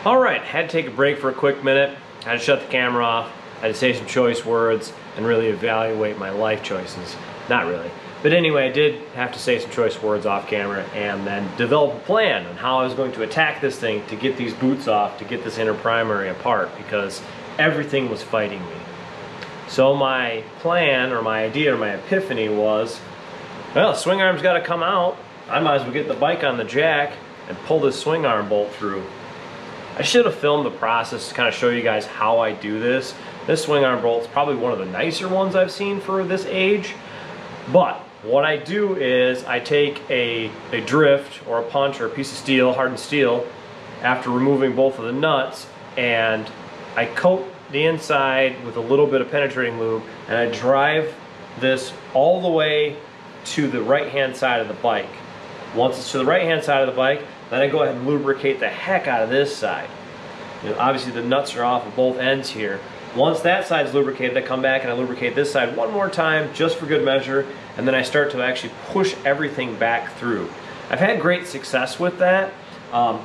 Alright, had to take a break for a quick minute. Had to shut the camera off. Had to say some choice words and really evaluate my life choices. Not really. But anyway, I did have to say some choice words off camera and then develop a plan on how I was going to attack this thing to get these boots off, to get this inner primary apart, because everything was fighting me. So my plan, or my idea, or my epiphany was, well, the swing arm's got to come out. I might as well get the bike on the jack and pull this swing arm bolt through. I should have filmed the process to kind of show you guys how I do this. This swing arm bolt is probably one of the nicer ones I've seen for this age. But what I do is I take a drift or a punch or a piece of steel, hardened steel, after removing both of the nuts, and I coat the inside with a little bit of penetrating lube, and I drive this all the way to the right hand side of the bike. Once it's to the right hand side of the bike, then I go ahead and lubricate the heck out of this side. You know, obviously the nuts are off of both ends here. Once that side's lubricated, I come back and I lubricate this side one more time just for good measure, and then I start to actually push everything back through. I've had great success with that.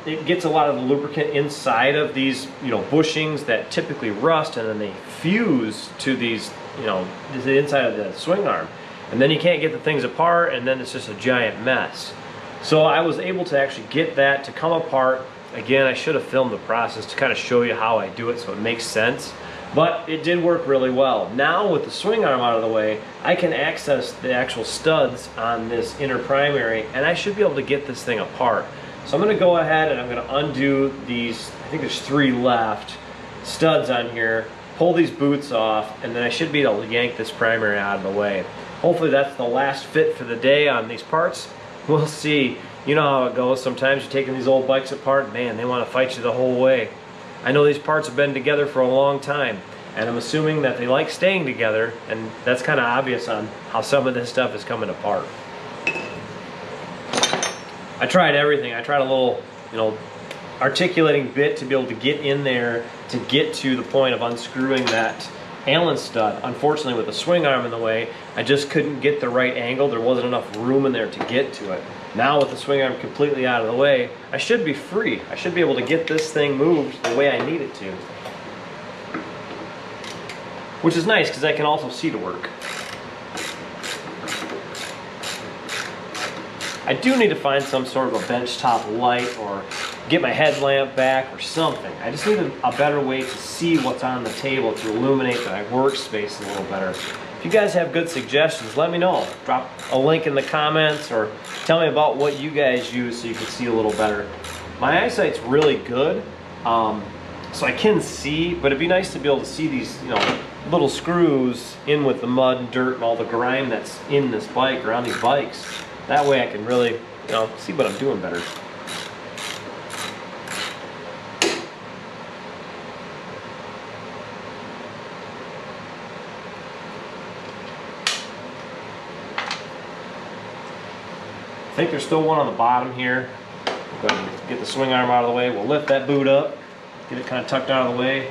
It gets a lot of the lubricant inside of these, bushings that typically rust, and then they fuse to these, the inside of the swing arm. And then you can't get the things apart, and then it's just a giant mess. So I was able to actually get that to come apart. Again, I should have filmed the process to kind of show you how I do it so it makes sense. But it did work really well. Now with the swing arm out of the way, I can access the actual studs on this inner primary, and I should be able to get this thing apart. So I'm going to go ahead and I'm going to undo these, I think there's 3 left, studs on here, pull these boots off, and then I should be able to yank this primary out of the way. Hopefully that's the last fit for the day on these parts. We'll see. You know how it goes. Sometimes you're taking these old bikes apart, man, they want to fight you the whole way. I know these parts have been together for a long time, and I'm assuming that they like staying together, and that's kind of obvious on how some of this stuff is coming apart. I tried everything. I tried a little, articulating bit to be able to get in there to get to the point of unscrewing that Allen stud. Unfortunately, with the swing arm in the way, I just couldn't get the right angle. There wasn't enough room in there to get to it. Now with the swing arm completely out of the way, I should be free. I should be able to get this thing moved the way I need it to. Which is nice because I can also see to work. I do need to find some sort of a benchtop light or get my headlamp back or something. I just need a better way to see what's on the table to illuminate my workspace a little better. If you guys have good suggestions, let me know. Drop a link in the comments or tell me about what you guys use so you can see a little better. My eyesight's really good, so I can see, but it'd be nice to be able to see these, little screws in with the mud and dirt and all the grime that's in this bike or on these bikes. That way I can really, see what I'm doing better. I think there's still one on the bottom here. Go ahead and get the swing arm out of the way. We'll lift that boot up, get it kind of tucked out of the way,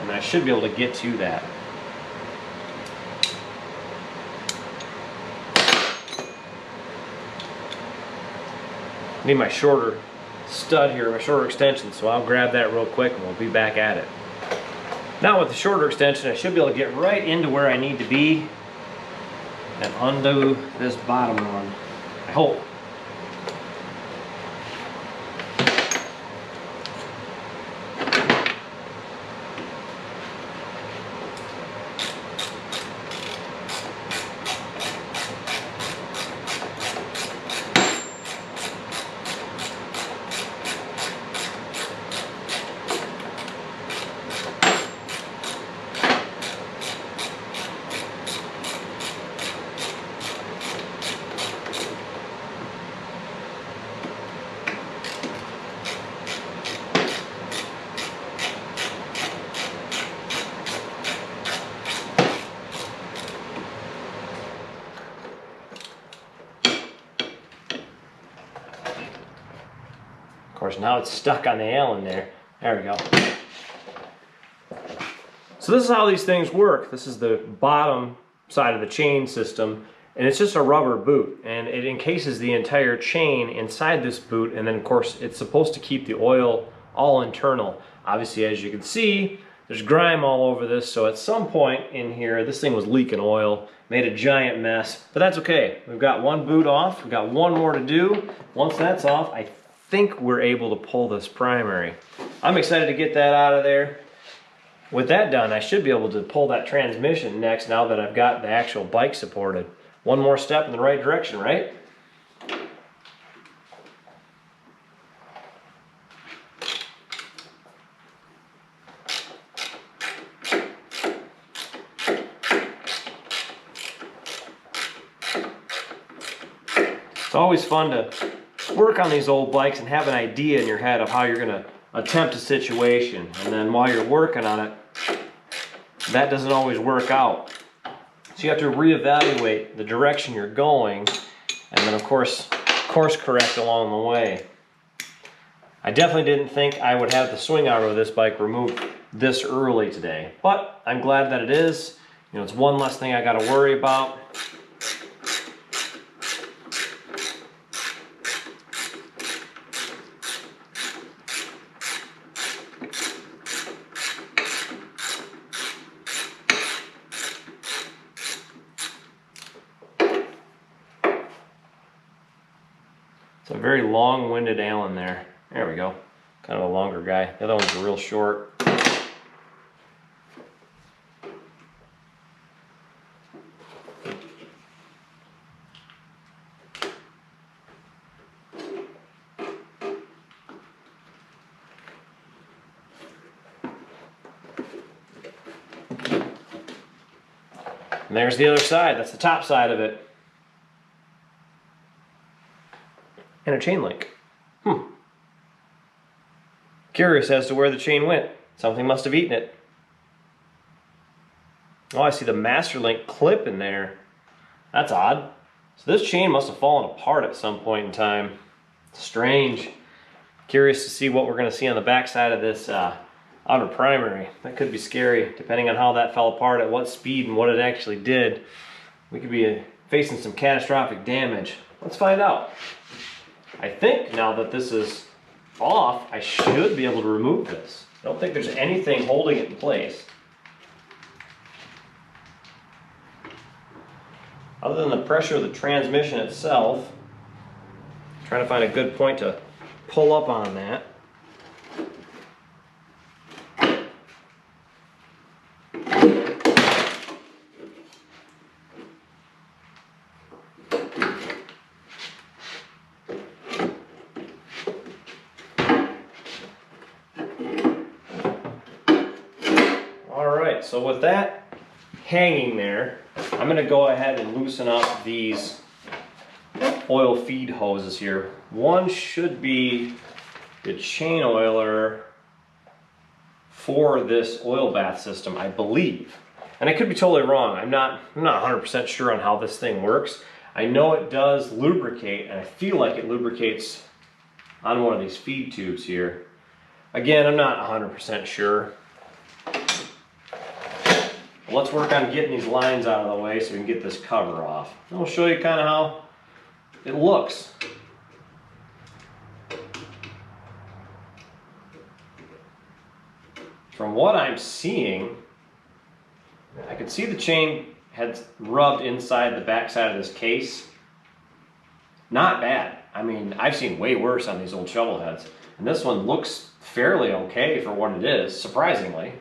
and I should be able to get to that. I need my shorter stud here, my shorter extension, so I'll grab that real quick and we'll be back at it. Now with the shorter extension, I should be able to get right into where I need to be and undo this bottom one. I hope. Of course, now it's stuck on the Allen there. There we go. So this is how these things work. This is the bottom side of the chain system, and it's just a rubber boot, and it encases the entire chain inside this boot, and then of course it's supposed to keep the oil all internal. Obviously, as you can see, there's grime all over this, so at some point in here, this thing was leaking oil, made a giant mess, but that's okay. We've got one boot off, we've got one more to do. Once that's off, I think we're able to pull this primary. I'm excited to get that out of there. With that done, I should be able to pull that transmission next now that I've got the actual bike supported. One more step in the right direction, right? It's always fun to work on these old bikes and have an idea in your head of how you're going to attempt a situation, and then while you're working on it, that doesn't always work out. So you have to reevaluate the direction you're going, and then of course correct along the way. I definitely didn't think I would have the swing arm of this bike removed this early today, but I'm glad that it is. You know, it's one less thing I got to worry about. It's a very long-winded Allen there. There we go. Kind of a longer guy. The other one's real short. And there's the other side. That's the top side of it. And a chain link. Curious as to where the chain went. Something must have eaten it. Oh, I see the master link clip in there. That's odd. So this chain must have fallen apart at some point in time. Strange. Curious to see what we're going to see on the back side of this outer primary. That could be scary, depending on how that fell apart, at what speed, and what it actually did. We could be facing some catastrophic damage. Let's find out. I think now that this is off, I should be able to remove this. I don't think there's anything holding it in place. Other than the pressure of the transmission itself. I'm trying to find a good point to pull up on that. So with that hanging there, I'm going to go ahead and loosen up these oil feed hoses here. One should be the chain oiler for this oil bath system, I believe. And I could be totally wrong. I'm not 100% sure on how this thing works. I know it does lubricate, and I feel like it lubricates on one of these feed tubes here. Again, I'm not 100% sure. Let's work on getting these lines out of the way so we can get this cover off. And we'll show you kind of how it looks. From what I'm seeing, I can see the chain had rubbed inside the back side of this case. Not bad. I mean, I've seen way worse on these old Shovelheads. And this one looks fairly okay for what it is, surprisingly.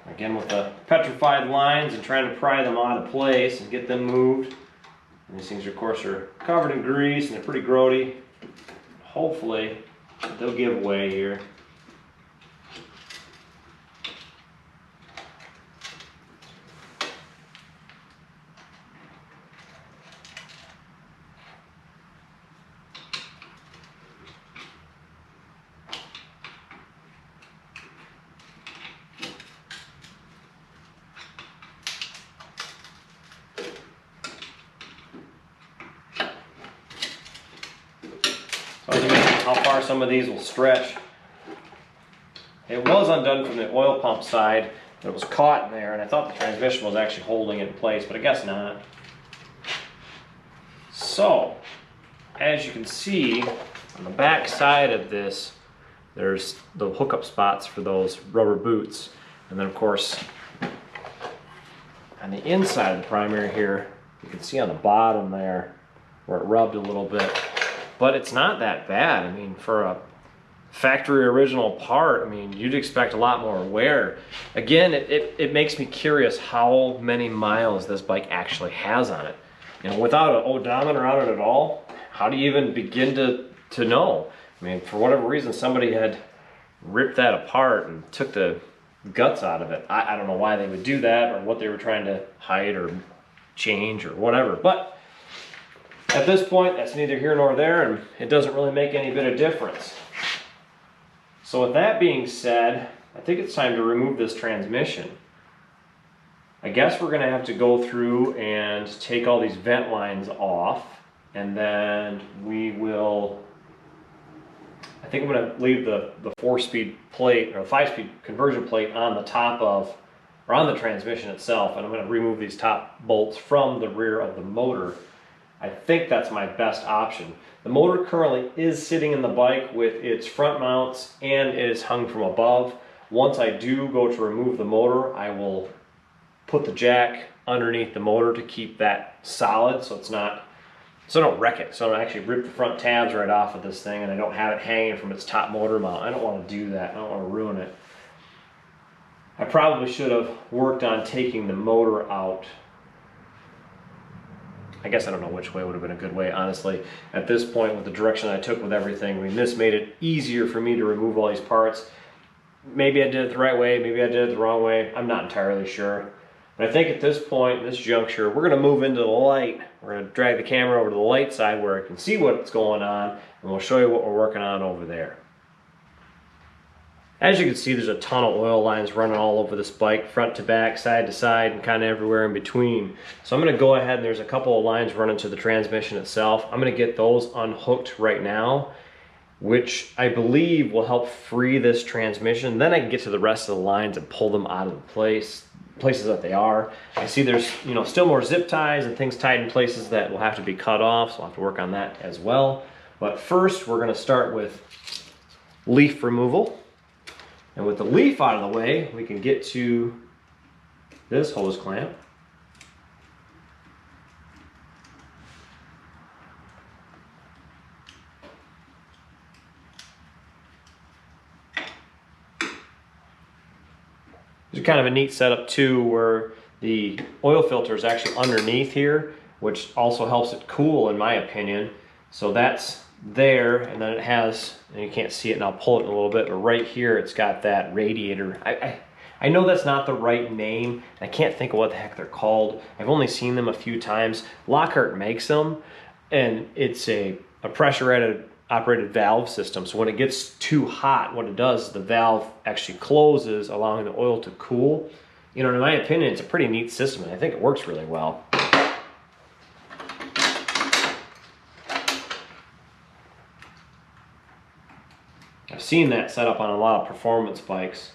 Again, with the petrified lines and trying to pry them out of place and get them moved. And these things, of course, are covered in grease and they're pretty grody. Hopefully, they'll give way here. So as you can see how far some of these will stretch. It was undone from the oil pump side, but it was caught in there, and I thought the transmission was actually holding it in place, but I guess not. So, as you can see, on the back side of this, there's the hookup spots for those rubber boots. And then of course, on the inside of the primary here, you can see on the bottom there where it rubbed a little bit. But it's not that bad. I mean, for a factory original part, I mean, you'd expect a lot more wear. Again, it makes me curious how many miles this bike actually has on it. You know, without an odometer on it at all, how do you even begin to know? I mean, for whatever reason, somebody had ripped that apart and took the guts out of it. I don't know why they would do that or what they were trying to hide or change or whatever. But at this point, that's neither here nor there, and it doesn't really make any bit of difference. So with that being said, I think it's time to remove this transmission. I guess we're gonna have to go through and take all these vent lines off, and then we will, I think I'm gonna leave the 4-speed plate or 5-speed conversion plate on the top of, or on the transmission itself, and I'm gonna remove these top bolts from the rear of the motor. I think that's my best option. The motor currently is sitting in the bike with its front mounts and it is hung from above. Once I do go to remove the motor, I will put the jack underneath the motor to keep that solid so it's not, so I don't wreck it. So I don't actually rip the front tabs right off of this thing and I don't have it hanging from its top motor mount. I don't want to do that. I don't want to ruin it. I probably should have worked on taking the motor out. I guess I don't know which way would have been a good way, honestly. At this point, with the direction I took with everything, I mean, this made it easier for me to remove all these parts. Maybe I did it the right way, maybe I did it the wrong way. I'm not entirely sure. But I think at this point, this juncture, we're gonna move into the light. We're gonna drag the camera over to the light side where I can see what's going on, and we'll show you what we're working on over there. As you can see, there's a ton of oil lines running all over this bike, front to back, side to side, and kind of everywhere in between. So I'm gonna go ahead and there's a couple of lines running to the transmission itself. I'm gonna get those unhooked right now, which I believe will help free this transmission. Then I can get to the rest of the lines and pull them out of the places that they are. I see there's, you know, still more zip ties and things tied in places that will have to be cut off, so I'll have to work on that as well. But first, we're gonna start with leaf removal. And with the leaf out of the way, we can get to this hose clamp. There's kind of a neat setup too where the oil filter is actually underneath here, which also helps it cool in my opinion. So that's there, and then it has, and you can't see it and I'll pull it in a little bit, but right here it's got that radiator. I know that's not the right name. I can't think of what the heck they're called. I've only seen them a few times. Lockhart makes them, and it's a pressure operated valve system. So when it gets too hot, what it does is the valve actually closes, allowing the oil to cool. You know, in my opinion, it's a pretty neat system, and I think it works really well. I've seen that set up on a lot of performance bikes.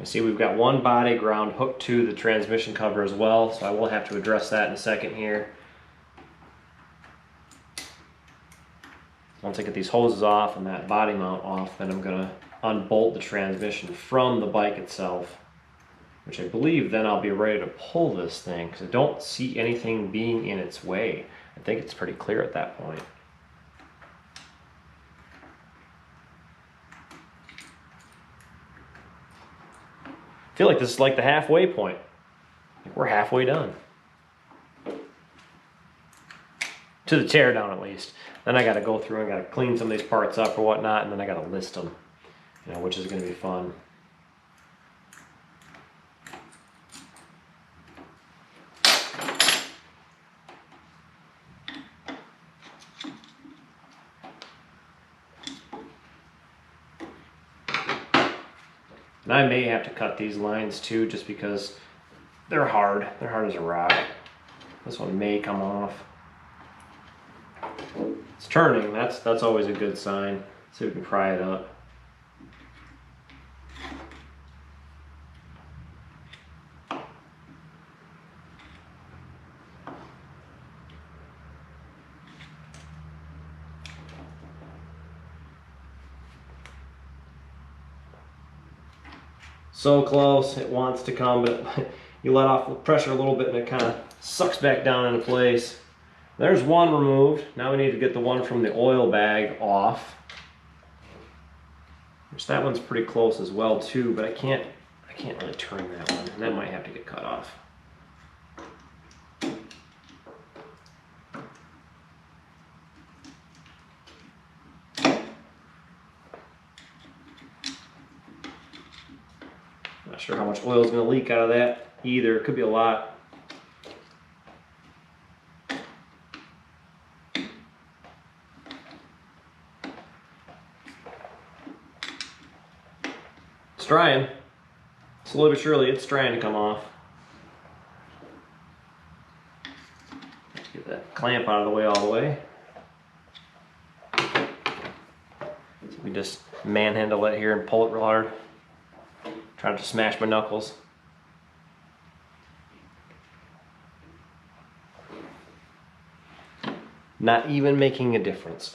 See, we've got one body ground hooked to the transmission cover as well, so I will have to address that in a second here. Once I get these hoses off and that body mount off, then I'm going to unbolt the transmission from the bike itself, which I believe then I'll be ready to pull this thing because I don't see anything being in its way. I think it's pretty clear at that point. I feel like this is like the halfway point. Like we're halfway done. To the teardown at least. Then I gotta go through and gotta clean some of these parts up or whatnot, and then I gotta list them, you know, which is gonna be fun. And I may have to cut these lines too, just because they're hard. They're hard as a rock. This one may come off. It's turning. That's always a good sign. See if we can pry it up. So close, it wants to come, but you let off the pressure a little bit and it kind of sucks back down into place. There's one removed. Now we need to get the one from the oil bag off. Which that one's pretty close as well too, but I can't really turn that one, and that might have to get cut off. Not sure how much oil is going to leak out of that either. It could be a lot. It's trying. Slowly but surely, it's trying to come off. Let's get that clamp out of the way all the way. So we just manhandle it here and pull it real hard. Trying to smash my knuckles. Not even making a difference.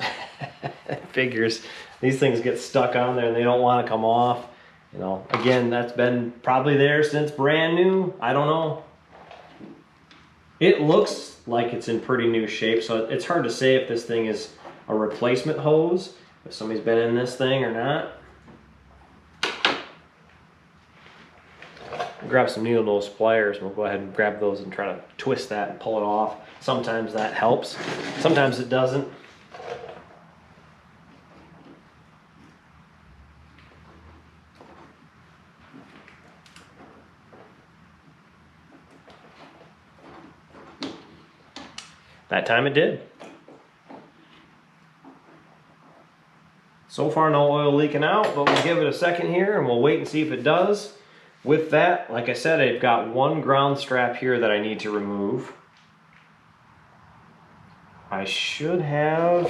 Figures. These things get stuck on there and they don't want to come off. You know, again, that's been probably there since brand new. I don't know. It looks like it's in pretty new shape, so it's hard to say if this thing is a replacement hose, if somebody's been in this thing or not. Grab some needle nose pliers and we'll go ahead and grab those and try to twist that and pull it off. Sometimes that helps, sometimes it doesn't. That time it did. So far no oil leaking out, but we'll give it a second here and we'll wait and see if it does. With that, like I said, I've got one ground strap here that I need to remove. I should have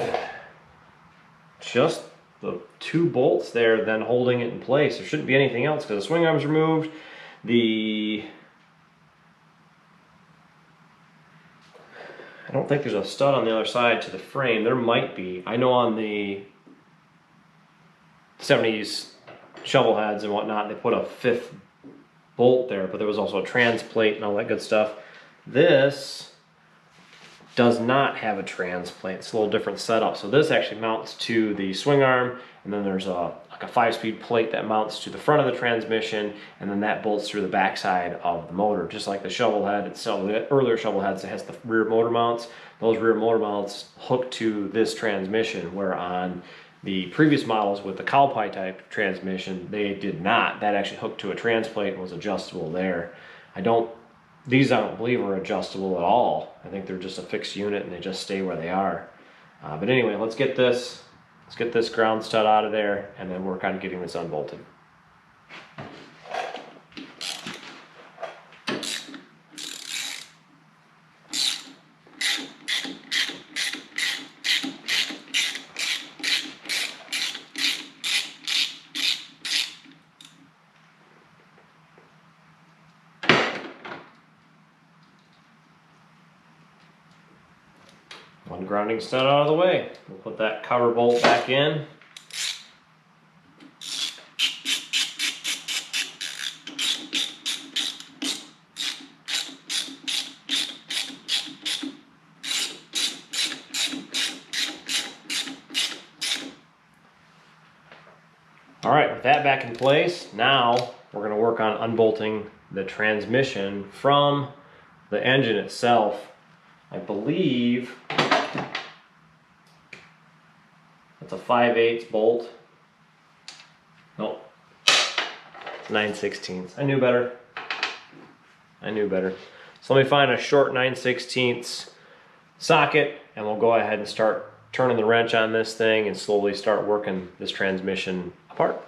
just the 2 bolts there then holding it in place. There shouldn't be anything else because the swing arm's removed. I don't think there's a stud on the other side to the frame. There might be. I know on the 70s Shovelheads and whatnot, they put a 5th bolt there, but there was also a trans plate and all that good stuff. This does not have a trans plate. It's a little different setup. So this actually mounts to the swing arm, and then there's like a 5-speed plate that mounts to the front of the transmission, and then that bolts through the backside of the motor, just like the Shovelhead itself. The earlier Shovelheads, it has the rear motor mounts. Those rear motor mounts hook to this transmission, where on the previous models with the cowpie type transmission, they did not. That actually hooked to a trans plate and was adjustable there. These I don't believe are adjustable at all. I think they're just a fixed unit and they just stay where they are. But anyway, let's get this ground stud out of there and then work on getting this unbolted. One grounding stud out of the way. We'll put that cover bolt back in. All right, with that back in place, now we're going to work on unbolting the transmission from the engine itself. I believe that's a 5/8 bolt. Nope, 9/16. I knew better. So let me find a short 9/16 socket and we'll go ahead and start turning the wrench on this thing and slowly start working this transmission apart.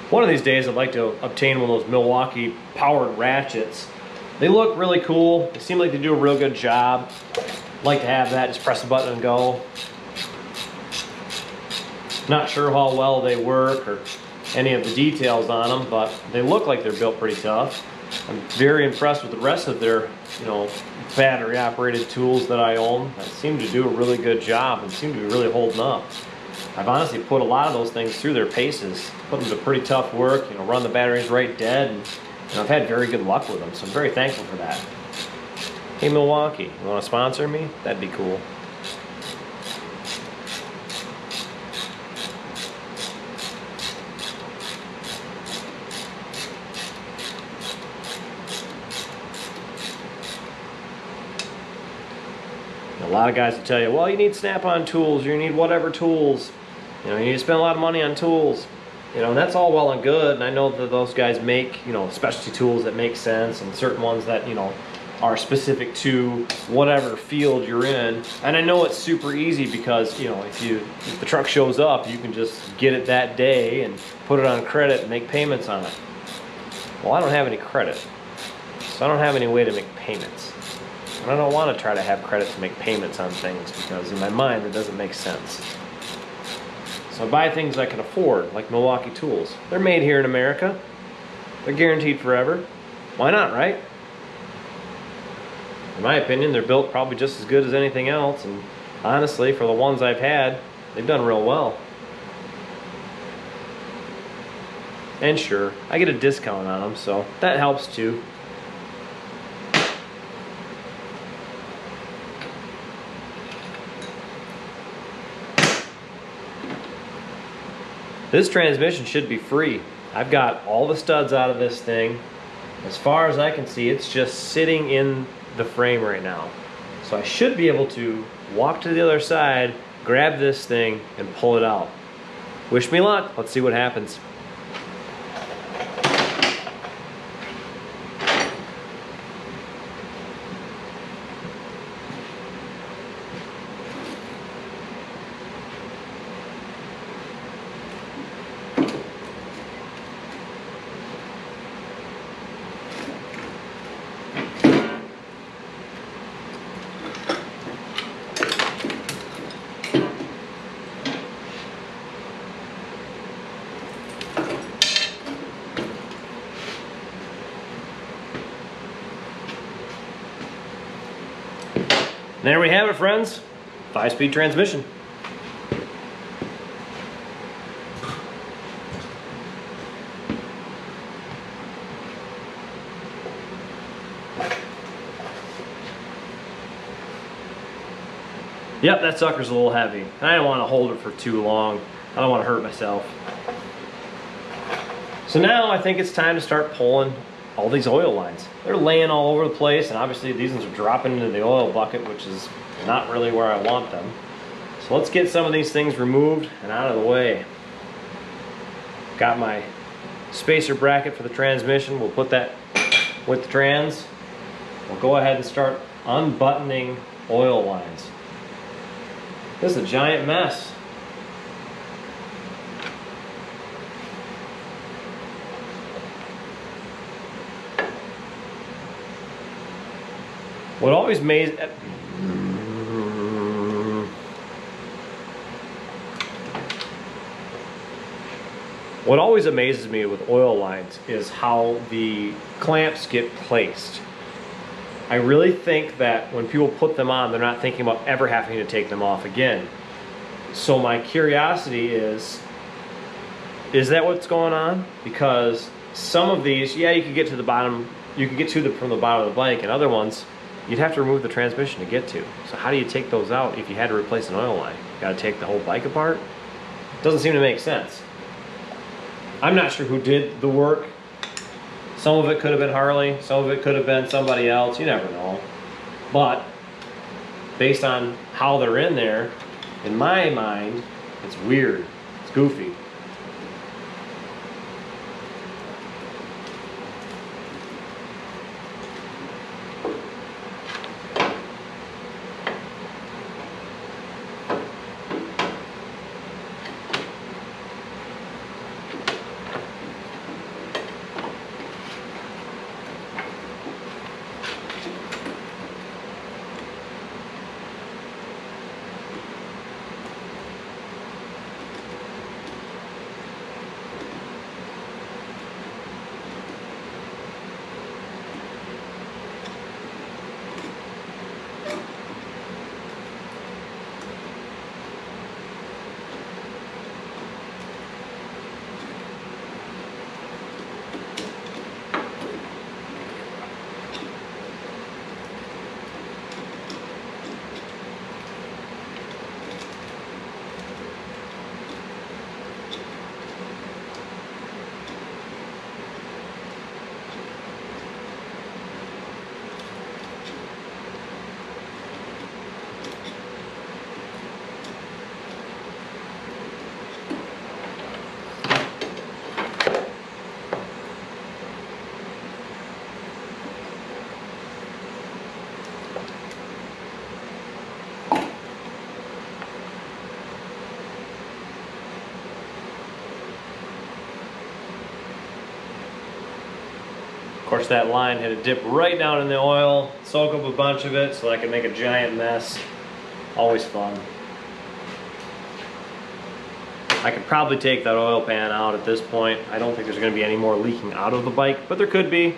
One of these days I'd like to obtain one of those Milwaukee powered ratchets. They look really cool. They seem like they do a real good job. I'd like to have that, just press a button and go. Not sure how well they work or any of the details on them, but they look like they're built pretty tough. I'm very impressed with the rest of their, battery operated tools that I own. They seem to do a really good job and seem to be really holding up. I've honestly put a lot of those things through their paces, put them to pretty tough work, run the batteries right dead, and I've had very good luck with them, so I'm very thankful for that. Hey Milwaukee, you want to sponsor me? That'd be cool. A lot of guys will tell you, well, you need snap-on tools, you need whatever tools, you need to spend a lot of money on tools, and that's all well and good, and I know that those guys make, specialty tools that make sense, and certain ones that, are specific to whatever field you're in, and I know it's super easy because, if the truck shows up, you can just get it that day and put it on credit and make payments on it. Well, I don't have any credit, so I don't have any way to make payments. And I don't want to try to have credit to make payments on things because in my mind it doesn't make sense. So I buy things I can afford, like Milwaukee tools. They're made here in America. They're guaranteed forever. Why not, right? In my opinion, they're built probably just as good as anything else, and honestly, for the ones I've had, they've done real well. And sure, I get a discount on them, so that helps too. This transmission should be free. I've got all the studs out of this thing. As far as I can see, it's just sitting in the frame right now. So I should be able to walk to the other side, grab this thing, and pull it out. Wish me luck. Let's see what happens. There we have it, friends. 5-speed transmission. Yep, that sucker's a little heavy. I don't want to hold it for too long. I don't want to hurt myself. So now I think it's time to start pulling all these oil lines. They're laying all over the place, and obviously these ones are dropping into the oil bucket, which is not really where I want them. So let's get some of these things removed and out of the way. Got my spacer bracket for the transmission. We'll put that with the trans. We'll go ahead and start unbuttoning oil lines. This is a giant mess. What always amazes me with oil lines is how the clamps get placed. I really think that when people put them on, they're not thinking about ever having to take them off again. So my curiosity is that what's going on? Because some of these, yeah, you could get to the bottom, you could get to them from the bottom of the bike, and other ones, you'd have to remove the transmission to get to. So how do you take those out if you had to replace an oil line? You gotta take the whole bike apart? Doesn't seem to make sense. I'm not sure who did the work. Some of it could have been Harley, some of it could have been somebody else, you never know. But based on how they're in there, in my mind, it's weird, it's goofy. course, that line had to dip right down in the oil, soak up a bunch of it so I could make a giant mess. Always fun. I could probably take that oil pan out at this point. I don't think there's going to be any more leaking out of the bike, but there could be.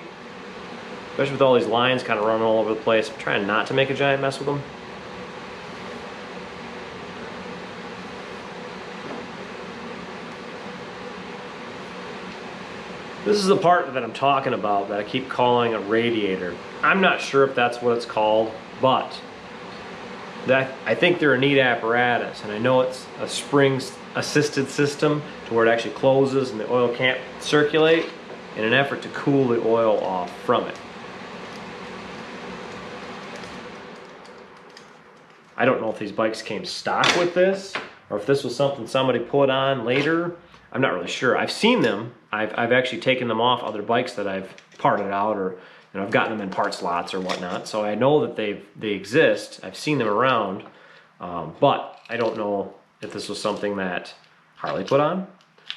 Especially with all these lines kind of running all over the place. I'm trying not to make a giant mess with them. This is the part that I'm talking about that I keep calling a radiator. I'm not sure if that's what it's called, but I think they're a neat apparatus, and I know it's a spring-assisted system to where it actually closes and the oil can't circulate in an effort to cool the oil off from it. I don't know if these bikes came stock with this or if this was something somebody put on later. I'm not really sure. I've seen them. I've actually taken them off other bikes that I've parted out, or I've gotten them in parts lots or whatnot. So I know that they exist. I've seen them around, but I don't know if this was something that Harley put on,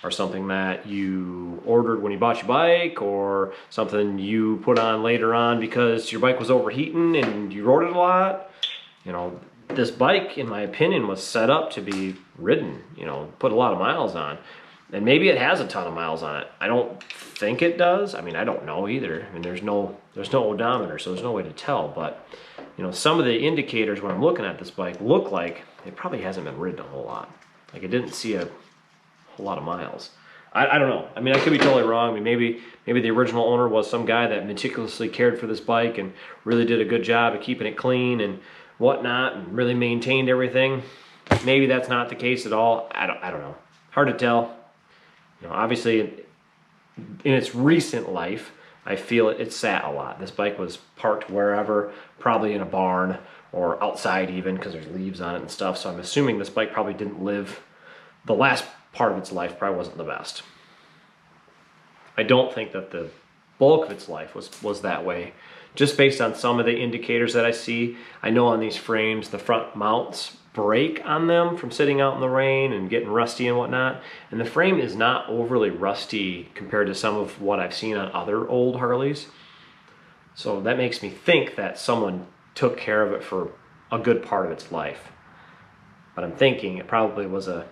or something that you ordered when you bought your bike, or something you put on later on because your bike was overheating and you rode it a lot. You know, this bike, in my opinion, was set up to be ridden, put a lot of miles on. And maybe it has a ton of miles on it. I don't think it does. I mean, I don't know either. I mean, there's no odometer, so there's no way to tell. But, some of the indicators when I'm looking at this bike look like it probably hasn't been ridden a whole lot. Like, it didn't see a whole lot of miles. I don't know. I mean, I could be totally wrong. I mean, maybe the original owner was some guy that meticulously cared for this bike and really did a good job of keeping it clean and whatnot, and really maintained everything. Maybe that's not the case at all. I don't know. Hard to tell. Obviously, in its recent life, I feel it sat a lot. This bike was parked wherever, probably in a barn or outside even, because there's leaves on it and stuff. So I'm assuming this bike probably didn't live, the last part of its life probably wasn't the best. I don't think that the bulk of its life was that way. Just based on some of the indicators that I see, I know on these frames, the front mounts break on them from sitting out in the rain and getting rusty and whatnot. And the frame is not overly rusty compared to some of what I've seen on other old Harleys. So that makes me think that someone took care of it for a good part of its life. But I'm thinking it probably was a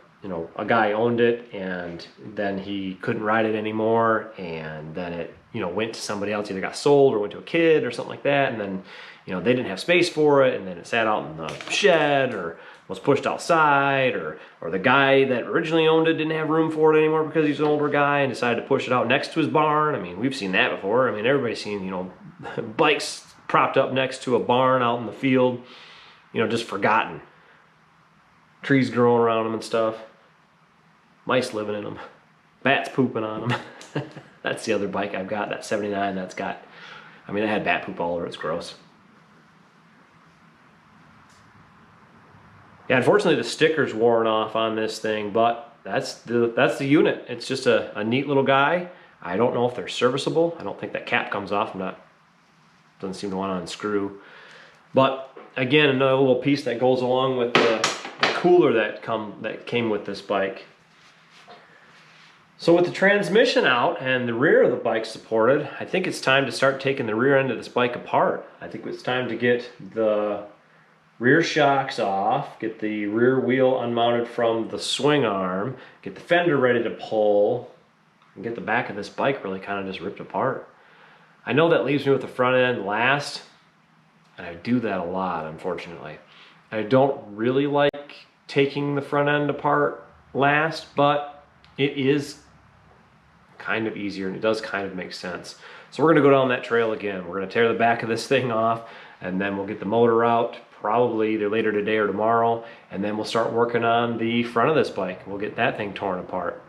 guy owned it, and then he couldn't ride it anymore, and then it went to somebody else, either got sold or went to a kid or something like that, and then they didn't have space for it, and then it sat out in the shed or was pushed outside, or the guy that originally owned it didn't have room for it anymore because he's an older guy and decided to push it out next to his barn. I mean, we've seen that before. I mean, everybody's seen bikes propped up next to a barn out in the field, just forgotten. Trees growing around them and stuff. Mice living in them. Bats pooping on them. That's the other bike I've got, that 79 that's got, I mean, it had bat poop all over. It's gross. Yeah, unfortunately the sticker's worn off on this thing, but that's the unit. It's just a neat little guy. I don't know if they're serviceable. I don't think that cap comes off. Doesn't seem to want to unscrew. But again, another little piece that goes along with the cooler that came with this bike. So with the transmission out and the rear of the bike supported, I think it's time to start taking the rear end of this bike apart. I think it's time to get the rear shocks off, get the rear wheel unmounted from the swing arm, get the fender ready to pull, and get the back of this bike really kind of just ripped apart. I know that leaves me with the front end last, and I do that a lot, unfortunately. I don't really like taking the front end apart last, but it is kind of easier and it does kind of make sense. So we're gonna go down that trail again. We're gonna tear the back of this thing off, and then we'll get the motor out, probably either later today or tomorrow, and then we'll start working on the front of this bike. We'll get that thing torn apart.